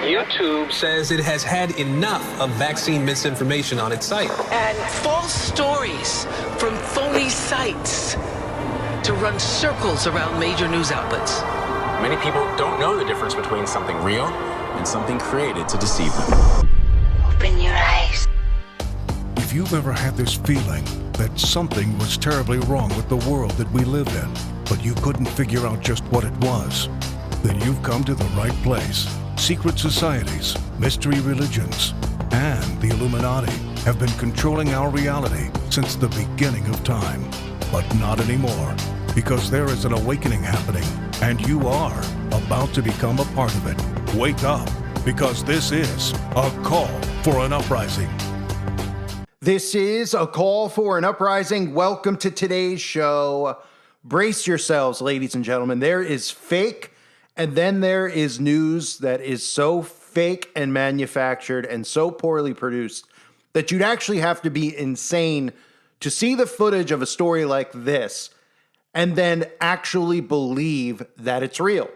YouTube says it has had enough of vaccine misinformation on its site. And false stories from phony sites to run circles around major news outlets. Many people don't know the difference between something real and something created to deceive them. Open your eyes. If you've ever had this feeling that something was terribly wrong with the world that we live in, but you couldn't figure out just what it was, then you've come to the right place. Secret societies, mystery religions, and the Illuminati have been controlling our reality since the beginning of time. But not anymore, because there is an awakening happening, and you are about to become a part of it. Wake up, because this is a call for an uprising. This is a call for an uprising. Welcome to today's show. Brace yourselves, ladies and gentlemen. There is fake, and then there is news that is so fake and manufactured and so poorly produced that you'd actually have to be insane to see the footage of a story like this and then actually believe that it's real.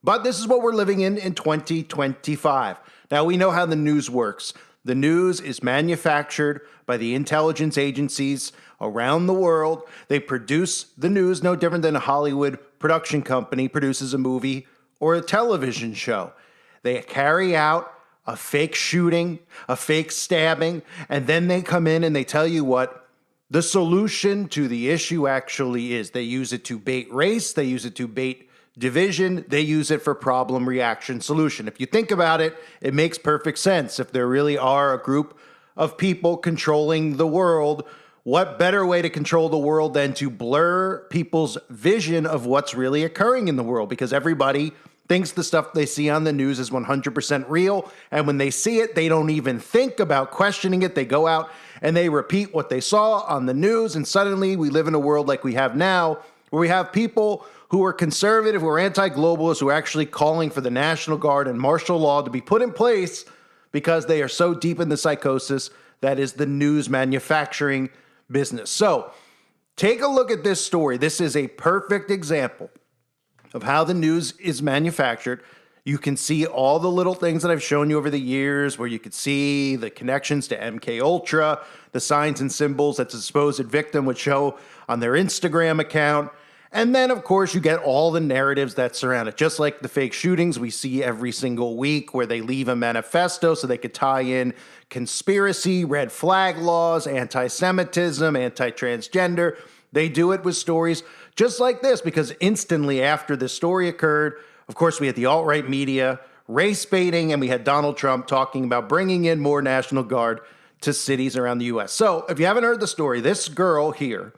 But this is what we're living in 2025. Now, we know how the news works. The news is manufactured by the intelligence agencies around the world. They produce the news no different than a Hollywood production company produces a movie or a television show. They carry out a fake shooting, a fake stabbing, and then they come in and they tell you what the solution to the issue actually is. They use it to bait race, they use it to bait division, they use it for problem, reaction, solution. If you think about it, it makes perfect sense. If there really are a group of people controlling the world, what better way to control the world than to blur people's vision of what's really occurring in the world? Because everybody thinks the stuff they see on the news is 100% real, and when they see it, they don't even think about questioning it. They go out and they repeat what they saw on the news, and suddenly we live in a world like we have now, where we have people who are conservative, who are anti-globalists, who are actually calling for the National Guard and martial law to be put in place because they are so deep in the psychosis that is the news manufacturing business. So take a look at this story. This is a perfect example of how the news is manufactured. You can see all the little things that I've shown you over the years where you could see the connections to MK Ultra, the signs and symbols that the supposed victim would show on their Instagram account. And then, of course, you get all the narratives that surround it. Just like the fake shootings we see every single week where they leave a manifesto so they could tie in conspiracy, red flag laws, anti-Semitism, anti-transgender. They do it with stories just like this because instantly after this story occurred, of course, we had the alt-right media, race baiting, and we had Donald Trump talking about bringing in more National Guard to cities around the U.S. So if you haven't heard the story, this girl here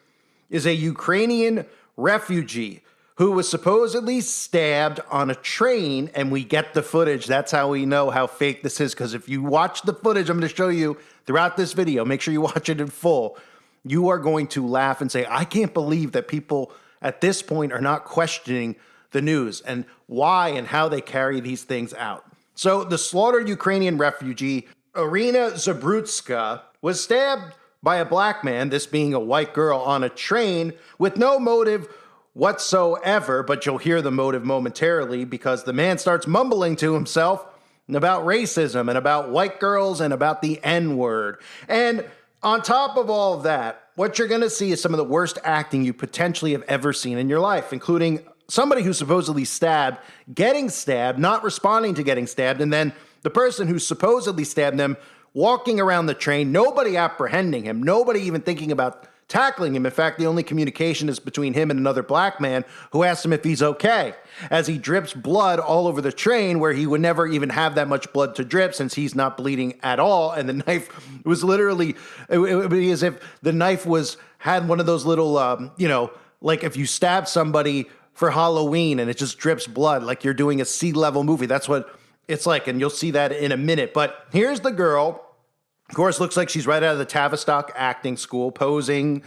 is a Ukrainian refugee who was supposedly stabbed on a train, and we get the footage. That's how we know how fake this is, because if you watch the footage I'm going to show you throughout this video, make sure you watch it in full, you are going to laugh and say, I can't believe that people at this point are not questioning the news and why and how they carry these things out. So the slaughtered Ukrainian refugee, Irina Zabrutska, was stabbed by a black man, this being a white girl, on a train with no motive whatsoever, but you'll hear the motive momentarily because the man starts mumbling to himself about racism and about white girls and about the N-word. And on top of all of that, what you're going to see is some of the worst acting you potentially have ever seen in your life, including somebody who's supposedly stabbed, getting stabbed, not responding to getting stabbed, and then the person who supposedly stabbed them walking around the train, nobody apprehending him, nobody even thinking about tackling him. In fact, the only communication is between him and another black man who asks him if he's okay, as he drips blood all over the train where he would never even have that much blood to drip since he's not bleeding at all. And the knife was literally, it would be as if the knife had one of those little, like if you stab somebody for Halloween and it just drips blood, like you're doing a C-level movie. That's what it's like, and you'll see that in a minute. But here's the girl. Of course, looks like she's right out of the Tavistock acting school, posing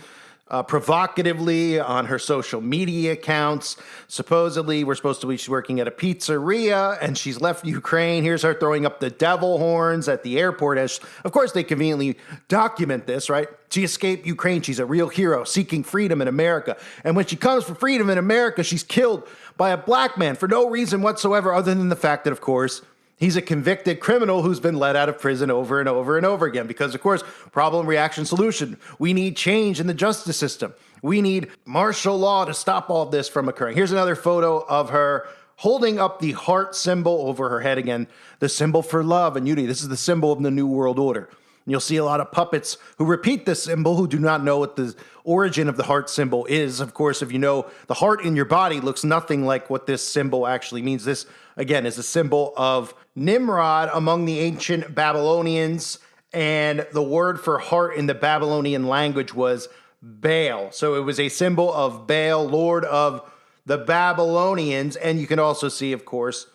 provocatively on her social media accounts. Supposedly, we're supposed to be she's working at a pizzeria and she's left Ukraine. Here's her throwing up the devil horns at the airport. As of course, they conveniently document this, right? She escaped Ukraine. She's a real hero seeking freedom in America. And when she comes for freedom in America, she's killed by a black man for no reason whatsoever other than the fact that, of course, he's a convicted criminal who's been let out of prison over and over and over again. Because, of course, problem, reaction, solution. We need change in the justice system. We need martial law to stop all this from occurring. Here's another photo of her holding up the heart symbol over her head again, the symbol for love and unity. This is the symbol of the New World Order. And you'll see a lot of puppets who repeat this symbol who do not know what the origin of the heart symbol is. Of course, if you know, the heart in your body looks nothing like what this symbol actually means. This, again, is a symbol of Nimrod among the ancient Babylonians, and the word for heart in the Babylonian language was Baal. So it was a symbol of Baal, lord of the Babylonians. And you can also see, of course,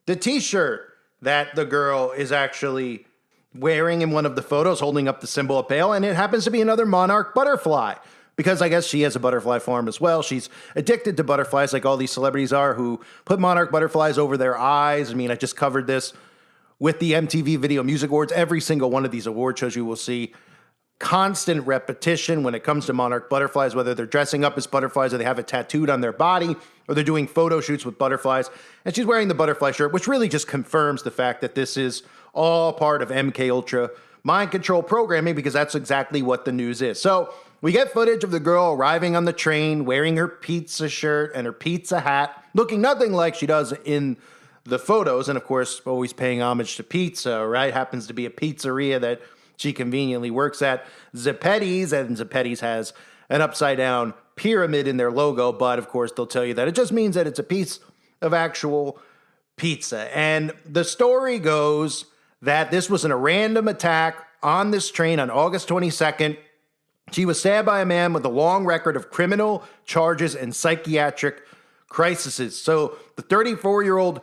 the t-shirt that the girl is actually wearing in one of the photos, holding up the symbol of Baal, and it happens to be another monarch butterfly, because I guess she has a butterfly farm as well. She's addicted to butterflies like all these celebrities are who put monarch butterflies over their eyes. I mean, I just covered this with the MTV Video Music Awards. Every single one of these award shows you will see constant repetition when it comes to monarch butterflies, whether they're dressing up as butterflies or they have it tattooed on their body or they're doing photo shoots with butterflies. And she's wearing the butterfly shirt, which really just confirms the fact that this is all part of MK Ultra mind control programming, because that's exactly what the news is. So we get footage of the girl arriving on the train wearing her pizza shirt and her pizza hat, looking nothing like she does in the photos. And of course, always paying homage to pizza, right? Happens to be a pizzeria that she conveniently works at, Zeppetti's, and Zeppetti's has an upside down pyramid in their logo. But of course, they'll tell you that it just means that it's a piece of actual pizza. And the story goes that this was a random attack on this train on August 22nd. She was stabbed by a man with a long record of criminal charges and psychiatric crises. So the 34-year-old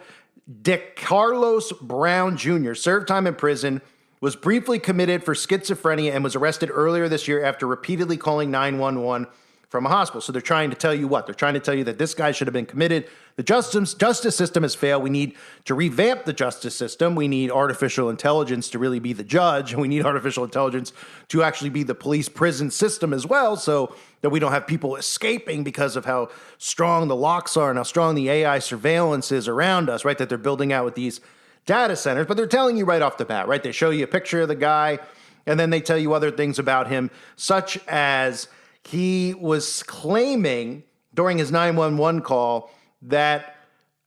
Dick Carlos Brown Jr. served time in prison, was briefly committed for schizophrenia, and was arrested earlier this year after repeatedly calling 911 from a hospital. So they're trying to tell you what? They're trying to tell you that this guy should have been committed. The justice system has failed. We need to revamp the justice system. We need artificial intelligence to really be the judge, and we need artificial intelligence to actually be the police prison system as well, so that we don't have people escaping because of how strong the locks are and how strong the AI surveillance is around us, right, that they're building out with these data centers. But they're telling you right off the bat, right? They show you a picture of the guy, and then they tell you other things about him, such as he was claiming during his 911 call that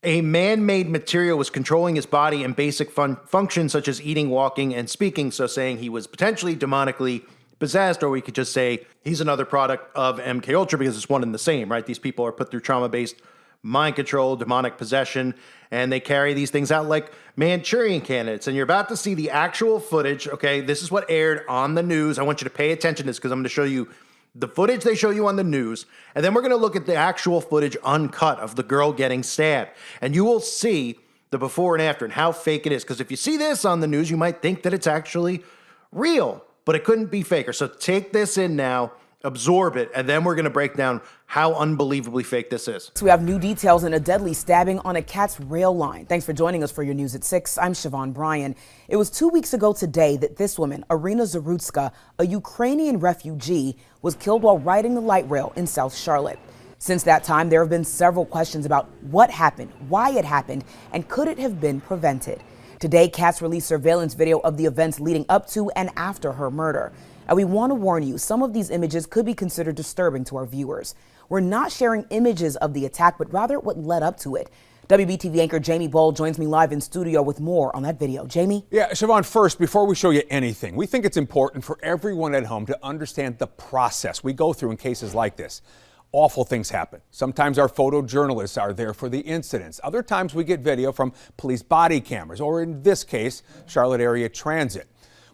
a man-made material was controlling his body and basic functions such as eating, walking, and speaking. So saying he was potentially demonically possessed, or we could just say he's another product of MK Ultra, because it's one and the same, right? These people are put through trauma-based mind control, demonic possession, and they carry these things out like Manchurian candidates. And you're about to see the actual footage, okay? This is what aired on the news. I want you to pay attention to this, because I'm going to show you the footage they show you on the news, and then we're going to look at the actual footage uncut of the girl getting stabbed. And you will see the before and after and how fake it is. Because if you see this on the news, you might think that it's actually real, but it couldn't be faker. So take this in now, absorb it, and then we're going to break down how unbelievably fake this is. So we have new details in a deadly stabbing on a cat's rail line. Thanks for joining us for your news at 6. I'm Siobhan Bryan. It was 2 weeks ago today that this woman, Irina Zarutska, a Ukrainian refugee, was killed while riding the light rail in South Charlotte. Since that time, there have been several questions about what happened, why it happened, and could it have been prevented. Today, CATS released surveillance video of the events leading up to and after her murder. And we want to warn you, some of these images could be considered disturbing to our viewers. We're not sharing images of the attack, but rather what led up to it. WBTV anchor Jamie Bowl joins me live in studio with more on that video. Jamie? Yeah, Siobhan, first, before we show you anything, we think it's important for everyone at home to understand the process we go through in cases like this. Awful things happen. Sometimes our photojournalists are there for the incidents. Other times we get video from police body cameras, or in this case, Charlotte Area Transit.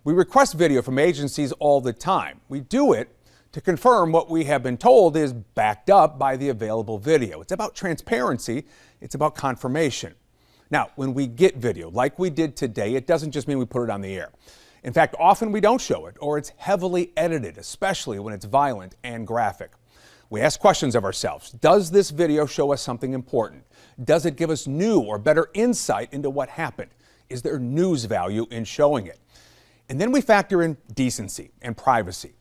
We request video from agencies all the time. We do it to confirm what we have been told is backed up by the available video. It's about transparency. It's about confirmation. Now, when we get video like we did today, it doesn't just mean we put it on the air. In fact, often we don't show it, or it's heavily edited, especially when it's violent and graphic. We ask questions of ourselves. Does this video show us something important? Does it give us new or better insight into what happened? Is there news value in showing it? And then we factor in decency and privacy.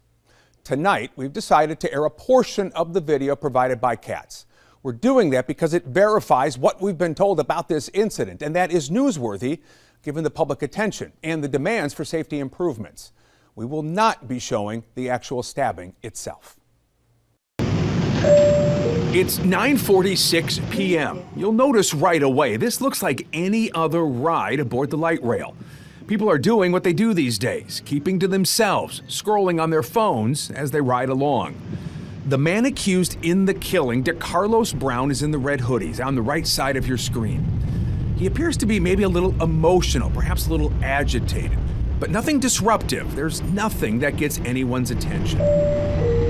Tonight, we've decided to air a portion of the video provided by Katz. We're doing that because it verifies what we've been told about this incident, and that is newsworthy given the public attention and the demands for safety improvements. We will not be showing the actual stabbing itself. It's 9:46 p.m. You'll notice right away, this looks like any other ride aboard the light rail. People are doing what they do these days, keeping to themselves, scrolling on their phones as they ride along. The man accused in the killing, DeCarlos Brown, is in the red hoodies on the right side of your screen. He appears to be maybe a little emotional, perhaps a little agitated, but nothing disruptive. There's nothing that gets anyone's attention.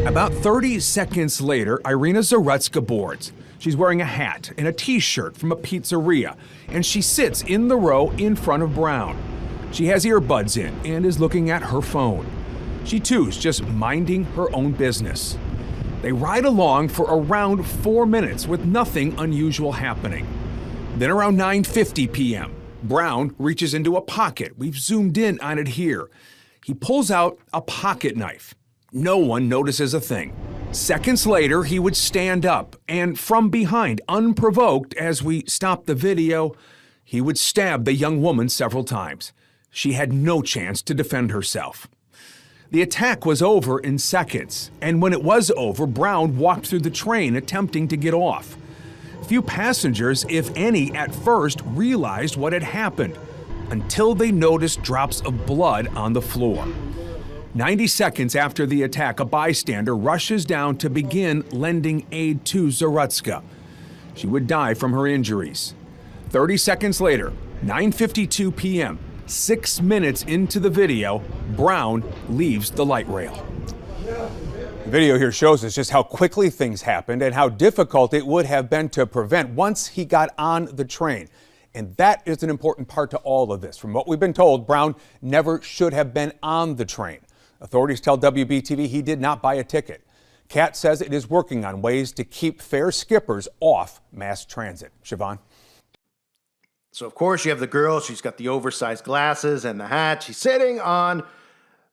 About 30 seconds later, Irina Zarutska boards. She's wearing a hat and a t-shirt from a pizzeria, and she sits in the row in front of Brown. She has earbuds in and is looking at her phone. She too's just minding her own business. They ride along for around 4 minutes with nothing unusual happening. Then around 9:50 p.m., Brown reaches into a pocket. We've zoomed in on it here. He pulls out a pocket knife. No one notices a thing. Seconds later, he would stand up, and from behind, unprovoked as we stop the video, he would stab the young woman several times. She had no chance to defend herself. The attack was over in seconds, and when it was over, Brown walked through the train attempting to get off. Few passengers, if any, at first realized what had happened until they noticed drops of blood on the floor. 90 seconds after the attack, a bystander rushes down to begin lending aid to Zarutska. She would die from her injuries. 30 seconds later, 9:52 p.m., 6 minutes into the video, Brown leaves the light rail. The video here shows us just how quickly things happened and how difficult it would have been to prevent once he got on the train. And that is an important part to all of this. From what we've been told, Brown never should have been on the train. Authorities tell WBTV he did not buy a ticket. Katz says it is working on ways to keep fare skippers off mass transit. Siobhan? So, of course, you have the girl. She's got the oversized glasses and the hat. She's sitting on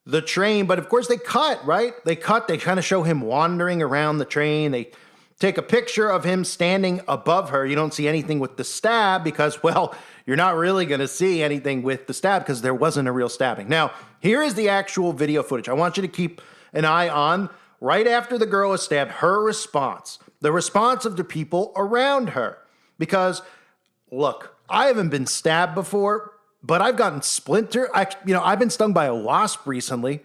the train. But, of course, they cut, right? They kind of show him wandering around the train. They take a picture of him standing above her. You don't see anything with the stab because, well, you're not really going to see anything with the stab because there wasn't a real stabbing. Now, here is the actual video footage. I want you to keep an eye on right after the girl is stabbed, her response, the response of the people around her. Because, look, I haven't been stabbed before, but I've gotten splintered. I've been stung by a wasp recently,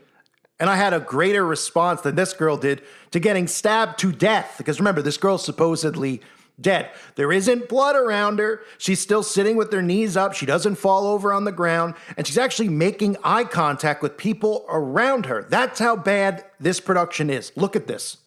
and I had a greater response than this girl did to getting stabbed to death. Because remember, this girl's supposedly dead. There isn't blood around her. She's still sitting with her knees up. She doesn't fall over on the ground, and she's actually making eye contact with people around her. That's how bad this production is. Look at this.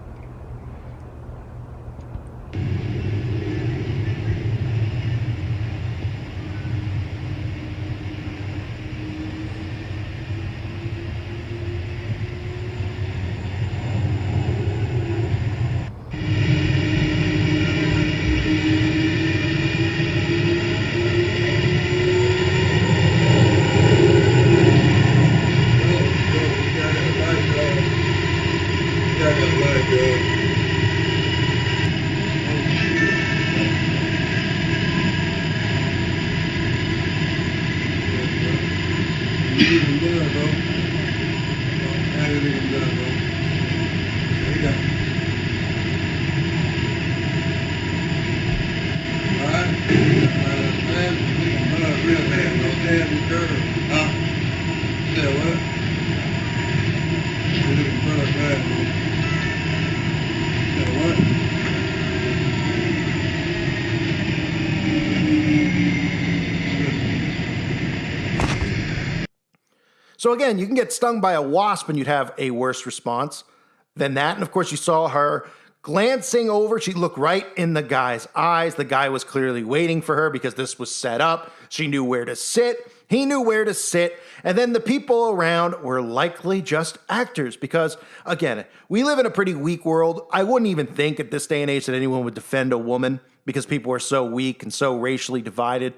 So again, you can get stung by a wasp and you'd have a worse response than that. And of course, you saw her Glancing over, she looked right in the guy's eyes. The guy was clearly waiting for her because this was set up. She knew where to sit. He knew where to sit. And then the people around were likely just actors because, again, we live in a pretty weak world. I wouldn't even think at this day and age that anyone would defend a woman because people are so weak and so racially divided.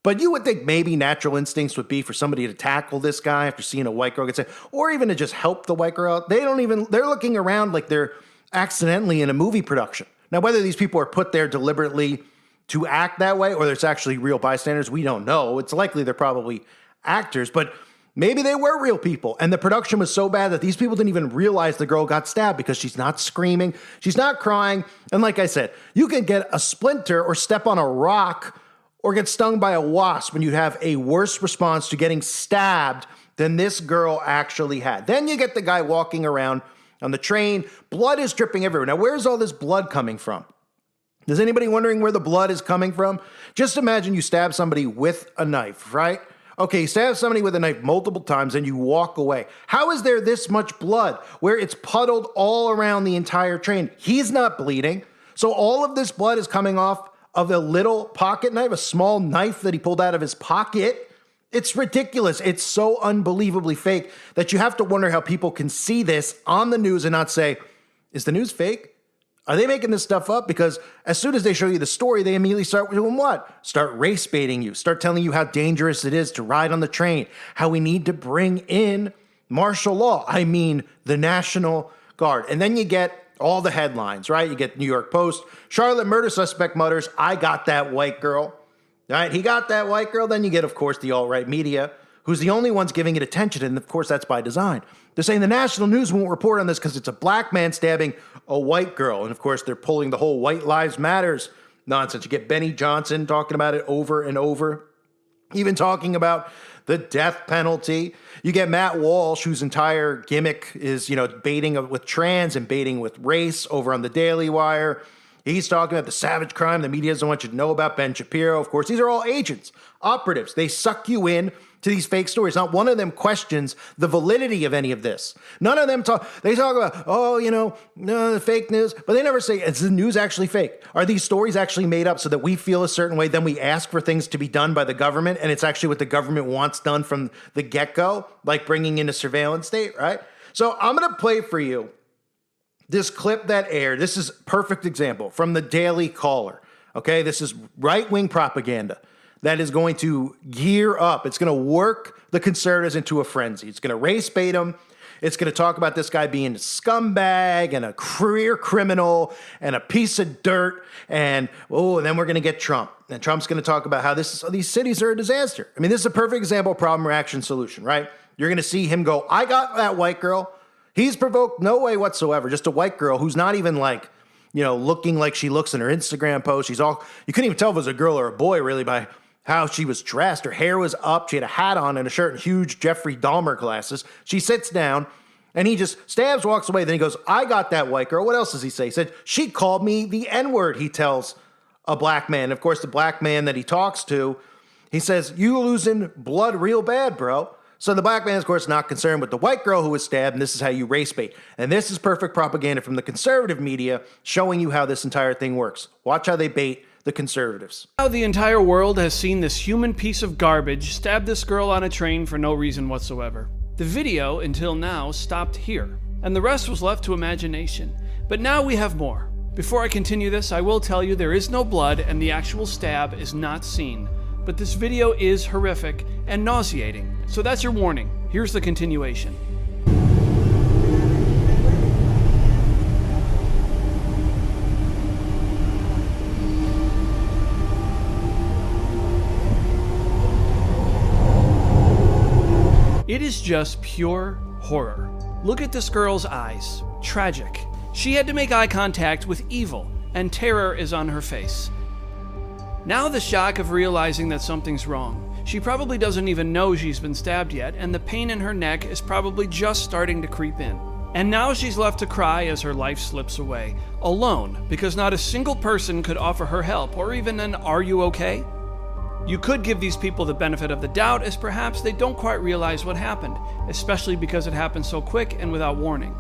But you would think maybe natural instincts would be for somebody to tackle this guy after seeing a white girl get sick, or even to just help the white girl out. They're looking around like they're accidentally in a movie production. Now, whether these people are put there deliberately to act that way or there's actually real bystanders, we don't know. It's likely they're probably actors, but maybe they were real people. And the production was so bad that these people didn't even realize the girl got stabbed because she's not screaming, she's not crying. And like I said, you can get a splinter or step on a rock or get stung by a wasp when you have a worse response to getting stabbed than this girl actually had. Then you get the guy walking around on the train. Blood is dripping everywhere. Now, where's all this blood coming from? Is anybody wondering where the blood is coming from? Just imagine you stab somebody with a knife, right? Okay, you stab somebody with a knife multiple times and you walk away. How is there this much blood where it's puddled all around the entire train? He's not bleeding. So all of this blood is coming off of a little pocket knife, a small knife that he pulled out of his pocket. It's ridiculous. It's so unbelievably fake that you have to wonder how people can see this on the news and not say, is the news fake? Are they making this stuff up? Because as soon as they show you the story, they immediately start doing what? Start race baiting you, start telling you how dangerous it is to ride on the train, how we need to bring in martial law. I mean, the National Guard. And then you get all the headlines, right? You get New York Post, Charlotte murder suspect mutters, I got that white girl. Right? He got that white girl. Then you get, of course, the alt-right media, who's the only ones giving it attention. And of course, that's by design. They're saying the national news won't report on this because it's a black man stabbing a white girl. And of course, they're pulling the whole White Lives Matters nonsense. You get Benny Johnson talking about it over and over, even talking about the death penalty. You get Matt Walsh, whose entire gimmick is, baiting with trans and baiting with race over on the Daily Wire. He's talking about the savage crime the media doesn't want you to know about. Ben Shapiro, of course. These are all agents, operatives. They suck you in to these fake stories. Not one of them questions the validity of any of this. None of them talk. They talk about, the fake news, but they never say, is the news actually fake? Are these stories actually made up so that we feel a certain way? Then we ask for things to be done by the government, and it's actually what the government wants done from the get-go, like bringing in a surveillance state, right? So I'm going to play for you this clip that aired. This is a perfect example from the Daily Caller. Okay, this is right-wing propaganda that is going to gear up. It's going to work the conservatives into a frenzy. It's going to race bait them. It's going to talk about this guy being a scumbag and a career criminal and a piece of dirt. And then we're going to get Trump. And Trump's going to talk about how these cities are a disaster. I mean, this is a perfect example of problem, reaction, solution, right? You're going to see him go, I got that white girl. He's provoked no way whatsoever. Just a white girl who's not even looking like she looks in her Instagram post. You couldn't even tell if it was a girl or a boy really by how she was dressed. Her hair was up. She had a hat on and a shirt and huge Jeffrey Dahmer glasses. She sits down and he just stabs, walks away. Then he goes, I got that white girl. What else does he say? He said, she called me the N-word, he tells a black man. Of course, the black man that he talks to, he says, you losing blood real bad, bro. So the black man is, of course, not concerned with the white girl who was stabbed, and this is how you race bait. And this is perfect propaganda from the conservative media showing you how this entire thing works. Watch how they bait the conservatives. Now the entire world has seen this human piece of garbage stab this girl on a train for no reason whatsoever. The video, until now, stopped here, and the rest was left to imagination. But now we have more. Before I continue this, I will tell you there is no blood and the actual stab is not seen. But this video is horrific and nauseating. So that's your warning. Here's the continuation. It is just pure horror. Look at this girl's eyes. Tragic. She had to make eye contact with evil, and terror is on her face. Now the shock of realizing that something's wrong. She probably doesn't even know she's been stabbed yet, and the pain in her neck is probably just starting to creep in. And now she's left to cry as her life slips away, alone, because not a single person could offer her help, or even an "Are you okay?" You could give these people the benefit of the doubt, as perhaps they don't quite realize what happened, especially because it happened so quick and without warning.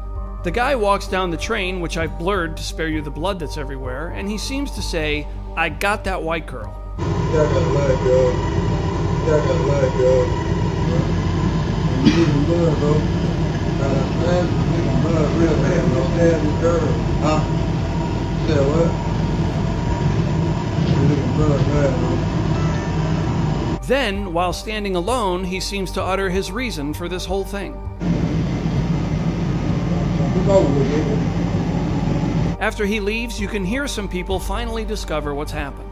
The guy walks down the train, which I've blurred to spare you the blood that's everywhere, and he seems to say, "I got that white girl." Yeah, I gotta let go. Yeah, I gotta let go. You need some blood, bro. Man, you need some blood real bad, bro. Stab this girl. Huh? You said what? You need some blood bad, bro. Then, while standing alone, he seems to utter his reason for this whole thing. After he leaves, you can hear some people finally discover what's happened.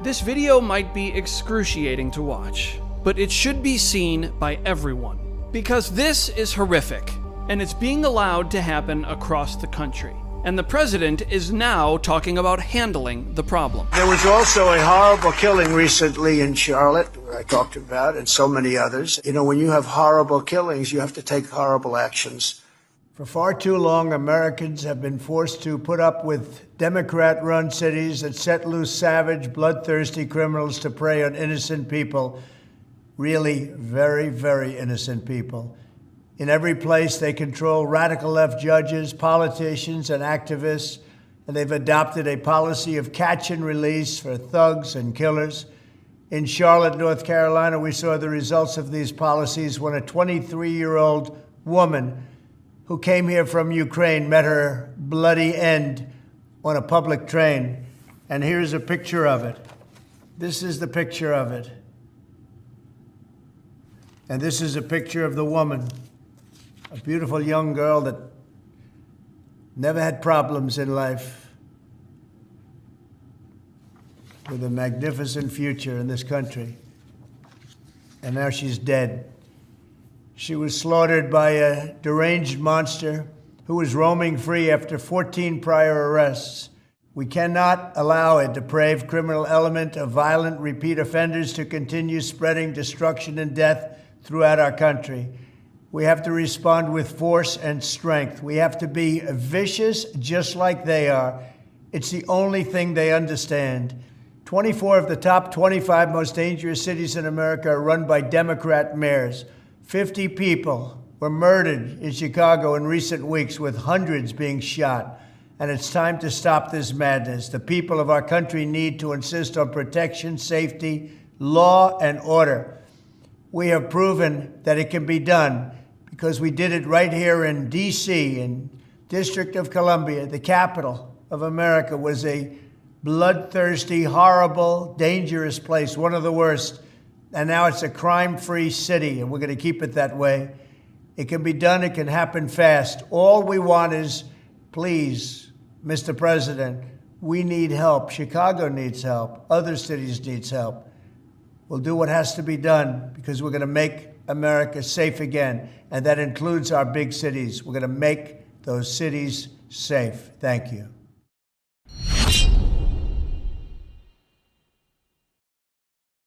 This video might be excruciating to watch, but it should be seen by everyone, because this is horrific, and it's being allowed to happen across the country. And the president is now talking about handling the problem. There was also a horrible killing recently in Charlotte, where I talked about, and so many others. You know, when you have horrible killings, you have to take horrible actions. For far too long, Americans have been forced to put up with Democrat-run cities that set loose savage, bloodthirsty criminals to prey on innocent people. Really very, very innocent people. In every place, they control radical left judges, politicians, and activists, and they've adopted a policy of catch and release for thugs and killers. In Charlotte, North Carolina, we saw the results of these policies when a 23-year-old woman who came here from Ukraine met her bloody end on a public train. And here's a picture of it. This is the picture of it. And this is a picture of the woman. A beautiful young girl that never had problems in life, with a magnificent future in this country. And now she's dead. She was slaughtered by a deranged monster who was roaming free after 14 prior arrests. We cannot allow a depraved criminal element of violent repeat offenders to continue spreading destruction and death throughout our country. We have to respond with force and strength. We have to be vicious just like they are. It's the only thing they understand. 24 of the top 25 most dangerous cities in America are run by Democrat mayors. 50 people were murdered in Chicago in recent weeks, with hundreds being shot. And it's time to stop this madness. The people of our country need to insist on protection, safety, law, and order. We have proven that it can be done, because we did it right here in D.C., in District of Columbia. The capital of America was a bloodthirsty, horrible, dangerous place, one of the worst. And now it's a crime-free city, and we're going to keep it that way. It can be done. It can happen fast. All we want is, please, Mr. President, we need help. Chicago needs help. Other cities need help. We'll do what has to be done, because we're going to make America safe again, and that includes our big cities. We're going to make those cities safe. Thank you.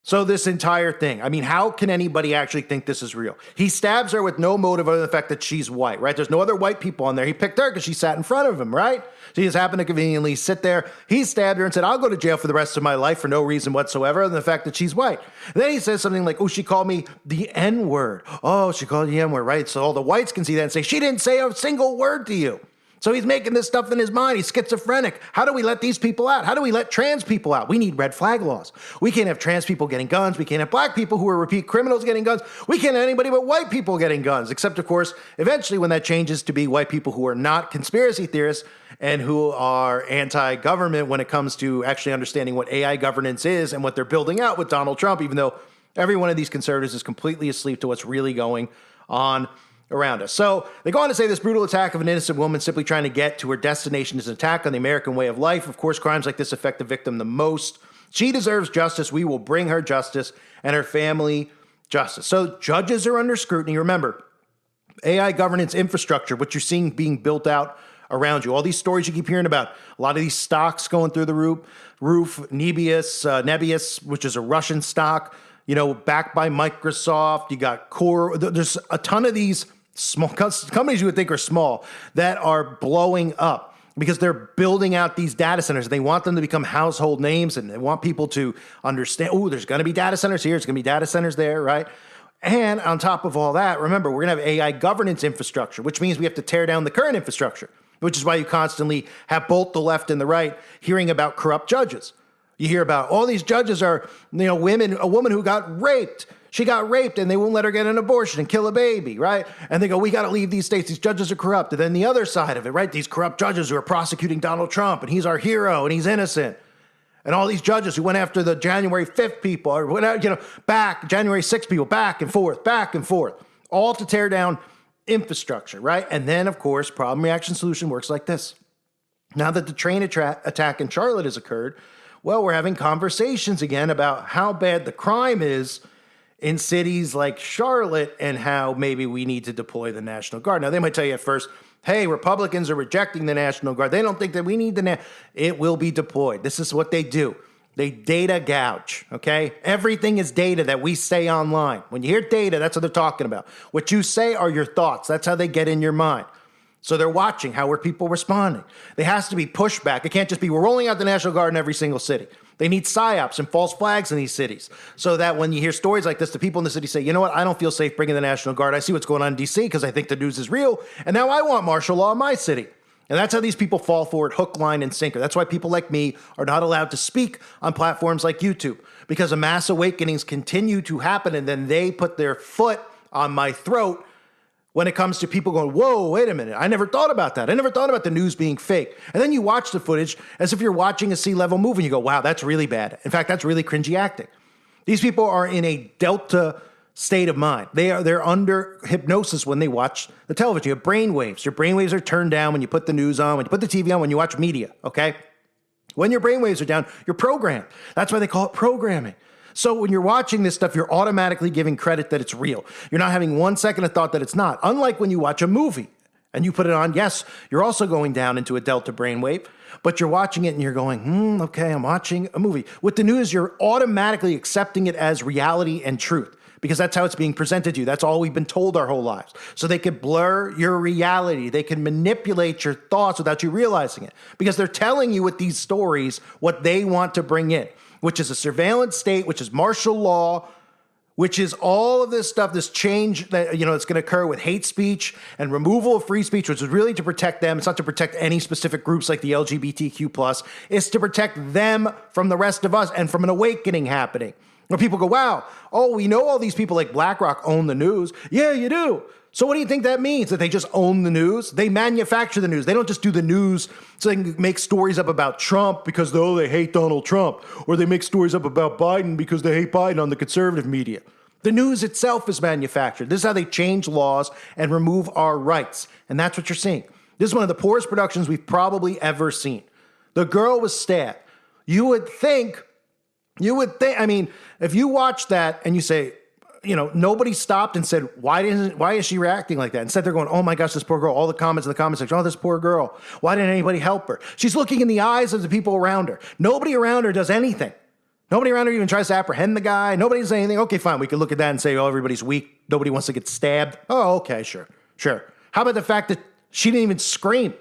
So this entire thing, I mean, how can anybody actually think this is real? He stabs her with no motive other than the fact that she's white, right? There's no other white people on there. He picked her because she sat in front of him, right? She just happened to conveniently sit there. He stabbed her and said, I'll go to jail for the rest of my life for no reason whatsoever other than the fact that she's white. And then he says something like, oh, she called me the N-word. Oh, she called you the N-word, right? So all the whites can see that and say, she didn't say a single word to you. So he's making this stuff in his mind. He's schizophrenic. How do we let these people out? How do we let trans people out? We need red flag laws. We can't have trans people getting guns. We can't have black people who are repeat criminals getting guns. We can't have anybody but white people getting guns, except, of course, eventually when that changes to be white people who are not conspiracy theorists and who are anti-government when it comes to actually understanding what AI governance is and what they're building out with Donald Trump, even though every one of these conservatives is completely asleep to what's really going on around us. So they go on to say this brutal attack of an innocent woman simply trying to get to her destination is an attack on the American way of life. Of course, crimes like this affect the victim the most. She deserves justice. We will bring her justice and her family justice. So judges are under scrutiny. Remember, AI governance infrastructure, what you're seeing being built out around you. All these stories you keep hearing about, a lot of these stocks going through the roof, Nebius, which is a Russian stock, backed by Microsoft. You got Core. There's a ton of these small companies you would think are small that are blowing up. because they're building out these data centers. They want them to become household names, and they want people to understand, oh, there's going to be data centers here, there's going to be data centers there, right? And on top of all that, remember, we're going to have AI governance infrastructure, which means we have to tear down the current infrastructure, which is why you constantly have both the left and the right hearing about corrupt judges. You hear about all these judges are, women, a woman who got raped. She got raped and they won't let her get an abortion and kill a baby, right? And they go, we got to leave these states. These judges are corrupt. And then the other side of it, right? These corrupt judges who are prosecuting Donald Trump and he's our hero and he's innocent. And all these judges who went after the January 5th people or whatever, back, January 6th people, back and forth, all to tear down infrastructure, right? And then, of course, problem, reaction, solution works like this. Now that the train attack in Charlotte has occurred, well, we're having conversations again about how bad the crime is in cities like Charlotte and how maybe we need to deploy the National Guard. Now, they might tell you at first, hey, Republicans are rejecting the National Guard. They don't think that we need it will be deployed. This is what they do. They data gouge, okay? Everything is data that we say online. When you hear data, that's what they're talking about. What you say are your thoughts. That's how they get in your mind. So they're watching how are people responding. There has to be pushback. It can't just be, we're rolling out the National Guard in every single city. They need psyops and false flags in these cities so that when you hear stories like this, the people in the city say, you know what, I don't feel safe bringing the National Guard. I see what's going on in D.C. because I think the news is real, and now I want martial law in my city. And that's how these people fall for it, hook, line, and sinker. That's why people like me are not allowed to speak on platforms like YouTube, because the mass awakenings continue to happen, and then they put their foot on my throat when it comes to people going, whoa, wait a minute, I never thought about that. I never thought about the news being fake. And then you watch the footage as if you're watching a sea-level movie, and you go, wow, that's really bad. In fact, that's really cringy acting. These people are in a delta state of mind. They're under hypnosis when they watch the television. You have brainwaves. Your brainwaves are turned down when you put the news on, when you put the TV on, when you watch media, okay? When your brainwaves are down, you're programmed. That's why they call it programming. So when you're watching this stuff, you're automatically giving credit that it's real. You're not having 1 second of thought that it's not. Unlike when you watch a movie and you put it on, yes, you're also going down into a delta brainwave, but you're watching it and you're going, okay, I'm watching a movie. With the news, you're automatically accepting it as reality and truth, because that's how it's being presented to you. That's all we've been told our whole lives. So they can blur your reality. They can manipulate your thoughts without you realizing it, because they're telling you with these stories what they want to bring in, which is a surveillance state, which is martial law, which is all of this stuff, this change that, it's going to occur with hate speech and removal of free speech, which is really to protect them. It's not to protect any specific groups like the LGBTQ+. It's to protect them from the rest of us and from an awakening happening. Where people go, wow, we know all these people like BlackRock own the news. Yeah, you do. So what do you think that means? That they just own the news? They manufacture the news. They don't just do the news so they can make stories up about Trump because, they hate Donald Trump. Or they make stories up about Biden because they hate Biden on the conservative media. The news itself is manufactured. This is how they change laws and remove our rights. And that's what you're seeing. This is one of the poorest productions we've probably ever seen. The girl was stabbed. You would think, if you watch that and you say, nobody stopped and said, why is she reacting like that? Instead, they're going, oh my gosh, this poor girl. All the comments in the comment section, this poor girl. Why didn't anybody help her? She's looking in the eyes of the people around her. Nobody around her does anything. Nobody around her even tries to apprehend the guy. Nobody says anything. Okay, fine. We can look at that and say, everybody's weak. Nobody wants to get stabbed. Oh, okay, sure. How about the fact that she didn't even scream?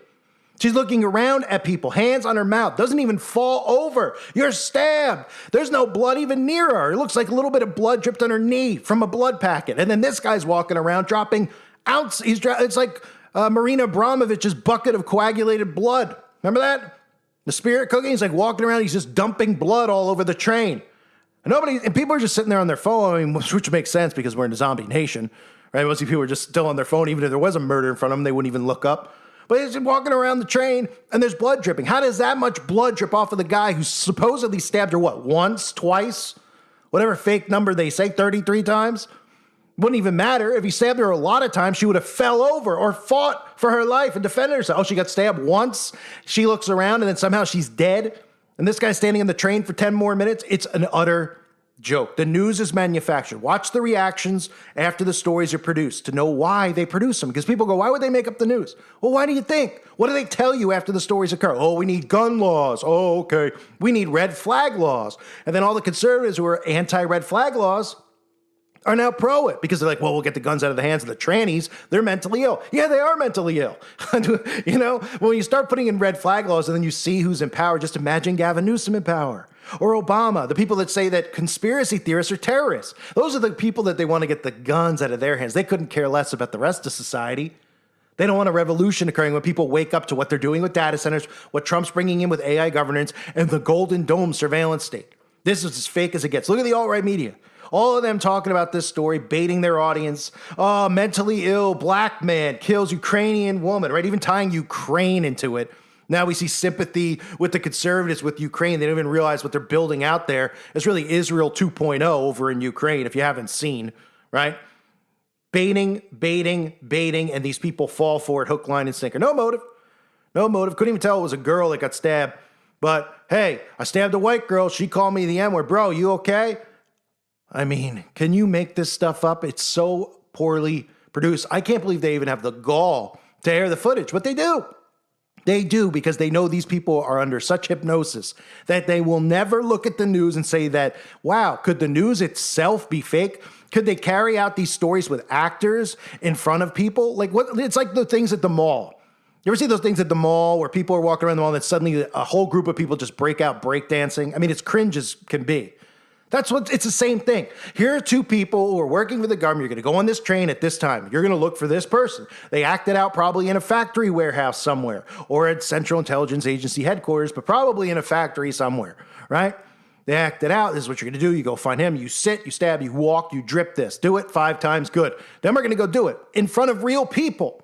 She's looking around at people, hands on her mouth, doesn't even fall over. You're stabbed. There's no blood even near her. It looks like a little bit of blood dripped on her knee from a blood packet. And then this guy's walking around dropping ounces. It's like Marina Abramovich's bucket of coagulated blood. Remember that? The spirit cooking. He's like walking around. He's just dumping blood all over the train. And people are just sitting there on their phone, which makes sense because we're in a zombie nation, right? Most of the people are just still on their phone. Even if there was a murder in front of them, they wouldn't even look up. But he's walking around the train, and there's blood dripping. How does that much blood drip off of the guy who supposedly stabbed her, once, twice? Whatever fake number they say, 33 times? Wouldn't even matter. If he stabbed her a lot of times, she would have fell over or fought for her life and defended herself. Oh, she got stabbed once. She looks around, and then somehow she's dead. And this guy's standing on the train for 10 more minutes. It's an utter joke. The news is manufactured. Watch the reactions after the stories are produced to know why they produce them. Because people go, why would they make up the news? Well, why do you think? What do they tell you after the stories occur? Oh, we need gun laws. Oh, okay. We need red flag laws. And then all the conservatives who are anti-red flag laws, are now pro it because they're like, well, we'll get the guns out of the hands of the trannies. They're mentally ill. Yeah, they are mentally ill. You know, when you start putting in red flag laws and then you see who's in power, just imagine Gavin Newsom in power. Or Obama, the people that say that conspiracy theorists are terrorists. Those are the people that they want to get the guns out of their hands. They couldn't care less about the rest of society. They don't want a revolution occurring when people wake up to what they're doing with data centers, what Trump's bringing in with AI governance, and the Golden Dome surveillance state. This is as fake as it gets. Look at the alt-right media. All of them talking about this story, baiting their audience. Oh, mentally ill black man kills Ukrainian woman, right? Even tying Ukraine into it. Now we see sympathy with the conservatives with Ukraine. They don't even realize what they're building out there. It's really Israel 2.0 over in Ukraine, if you haven't seen, right? Baiting, and these people fall for it, hook, line, and sinker. No motive. Couldn't even tell it was a girl that got stabbed. But, hey, I stabbed a white girl. She called me the N-word. Bro, you okay? I mean, can you make this stuff up? It's so poorly produced. I can't believe they even have the gall to air the footage, but they do. They do, because they know these people are under such hypnosis that they will never look at the news and say that, wow, could the news itself be fake? Could they carry out these stories with actors in front of people? Like what? It's like the things at the mall. You ever see those things at the mall where people are walking around the mall and suddenly a whole group of people just break out breakdancing? I mean, it's cringe as can be. It's the same thing. Here are two people who are working for the government. You're going to go on this train at this time. You're going to look for this person. They acted out probably in a factory warehouse somewhere or at Central Intelligence Agency headquarters, but probably in a factory somewhere, right? They acted out. This is what you're going to do. You go find him. You sit, you stab, you walk, you drip this. Do it 5 times. Good. Then we're going to go do it in front of real people,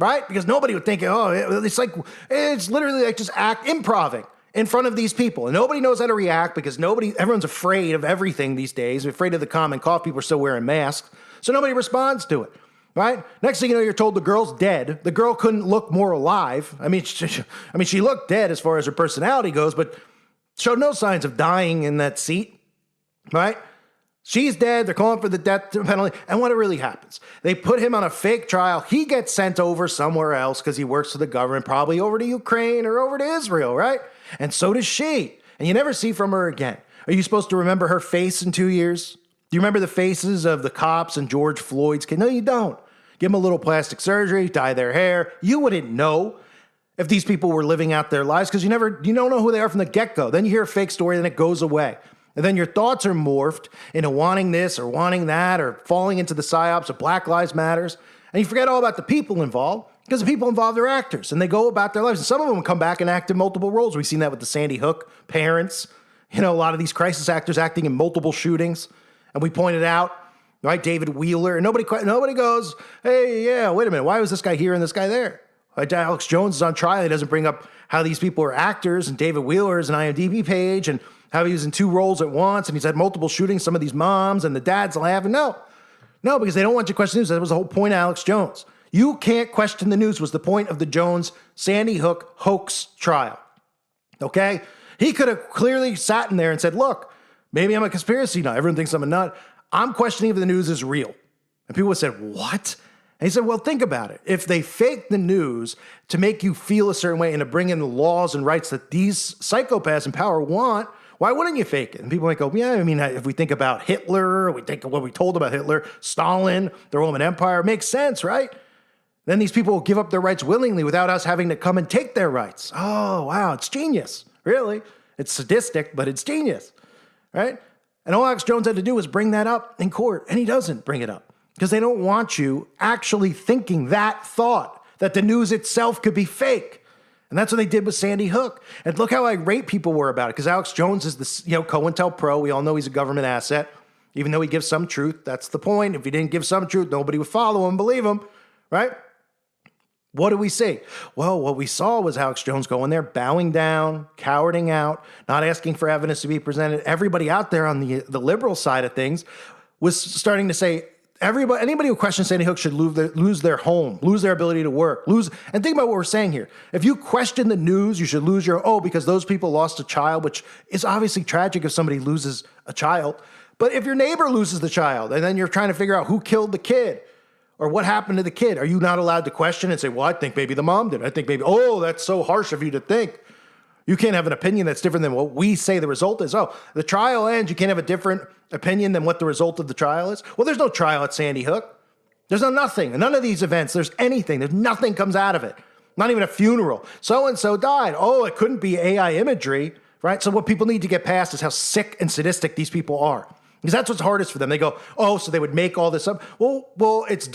right? Because nobody would think, oh, it's literally like just improving in front of these people. And nobody knows how to react because everyone's afraid of everything these days. They're afraid of the common cough. People are still wearing masks. So nobody responds to it, right? Next thing you know, you're told the girl's dead. The girl couldn't look more alive. I mean, she looked dead as far as her personality goes, but showed no signs of dying in that seat, right? She's dead. They're calling for the death penalty. And what really happens? They put him on a fake trial. He gets sent over somewhere else because he works for the government, probably over to Ukraine or over to Israel, right? And so does she. And you never see from her again. Are you supposed to remember her face in 2 years? Do you remember the faces of the cops and George Floyd's kid? No, you don't. Give them a little plastic surgery, dye their hair. You wouldn't know if these people were living out their lives because you don't know who they are from the get-go. Then you hear a fake story, then it goes away. And then your thoughts are morphed into wanting this or wanting that or falling into the psyops of Black Lives Matters. And you forget all about the people involved because the people involved are actors and they go about their lives. And some of them come back and act in multiple roles. We've seen that with the Sandy Hook parents. You know, a lot of these crisis actors acting in multiple shootings. And we pointed out, right, David Wheeler. And nobody goes, hey, yeah, wait a minute. Why was this guy here and this guy there? Alex Jones is on trial. He doesn't bring up how these people are actors. And David Wheeler is an IMDb page and how he was in 2 roles at once, and he's had multiple shootings, some of these moms, and the dads laughing. No, because they don't want you to question the news. That was the whole point of Alex Jones. You can't question the news was the point of the Jones Sandy Hook hoax trial, okay? He could have clearly sat in there and said, look, maybe I'm a conspiracy nut. Everyone thinks I'm a nut. I'm questioning if the news is real. And people would say, what? And he said, well, think about it. If they fake the news to make you feel a certain way and to bring in the laws and rights that these psychopaths in power want, why wouldn't you fake it? And people might go, yeah, I mean, if we think about Hitler, we think of what we told about Hitler, Stalin, the Roman Empire, it makes sense, right? Then these people will give up their rights willingly without us having to come and take their rights. Oh, wow, it's genius, really. It's sadistic, but it's genius, right? And all Alex Jones had to do was bring that up in court, and he doesn't bring it up because they don't want you actually thinking that thought, that the news itself could be fake. And that's what they did with Sandy Hook. And look how irate people were about it, because Alex Jones is the COINTELPRO. We all know he's a government asset, even though he gives some truth. That's the point. If he didn't give some truth, nobody would follow him, believe him, right? What do we see? Well, what we saw was Alex Jones going there, bowing down, cowarding out, not asking for evidence to be presented. Everybody out there on the liberal side of things was starting to say, anybody who questions Sandy Hook should lose their home, lose their ability to work, and think about what we're saying here. If you question the news, you should lose because those people lost a child, which is obviously tragic if somebody loses a child. But if your neighbor loses the child and then you're trying to figure out who killed the kid or what happened to the kid, are you not allowed to question and say, well, I think maybe the mom did. I think maybe, oh, that's so harsh of you to think. You can't have an opinion that's different than what we say the result is. Oh, the trial ends. You can't have a different opinion than what the result of the trial is. Well, there's no trial at Sandy Hook. There's nothing. None of these events, there's anything. There's nothing comes out of it. Not even a funeral. So-and-so died. Oh, it couldn't be AI imagery, right? So what people need to get past is how sick and sadistic these people are. Because that's what's hardest for them. They go, oh, so they would make all this up. Well, it's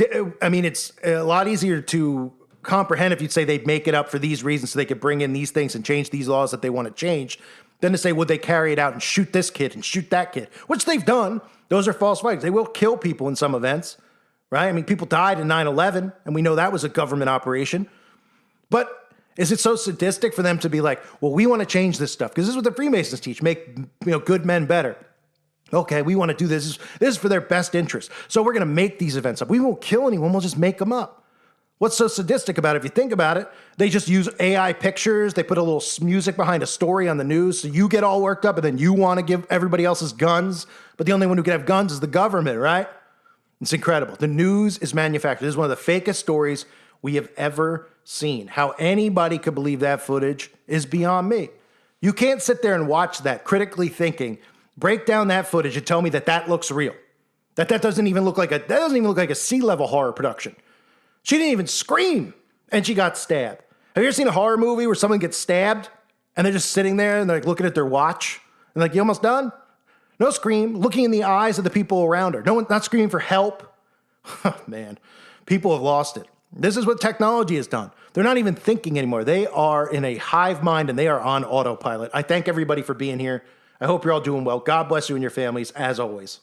a lot easier to comprehend if you'd say they'd make it up for these reasons so they could bring in these things and change these laws that they want to change, than to say, would they carry it out and shoot this kid and shoot that kid, which they've done. Those are false flags. They will kill people in some events, right? I mean, people died in 9/11, and we know that was a government operation. But is it so sadistic for them to be like, well, we want to change this stuff? Because this is what the Freemasons teach, make good men better. Okay, we want to do this. This is for their best interest. So we're going to make these events up. We won't kill anyone. We'll just make them up. What's so sadistic about it? If you think about it, they just use AI pictures. They put a little music behind a story on the news. So you get all worked up and then you want to give everybody else's guns. But the only one who can have guns is the government, right? It's incredible. The news is manufactured. This is one of the fakest stories we have ever seen. How anybody could believe that footage is beyond me. You can't sit there and watch that critically thinking, break down that footage and tell me that that looks real. That doesn't even look like a sea-level horror production. She didn't even scream, and she got stabbed. Have you ever seen a horror movie where someone gets stabbed, and they're just sitting there, and they're like looking at their watch, and like, you almost done? No scream, looking in the eyes of the people around her. No one, not screaming for help. Man, people have lost it. This is what technology has done. They're not even thinking anymore. They are in a hive mind, and they are on autopilot. I thank everybody for being here. I hope you're all doing well. God bless you and your families, as always.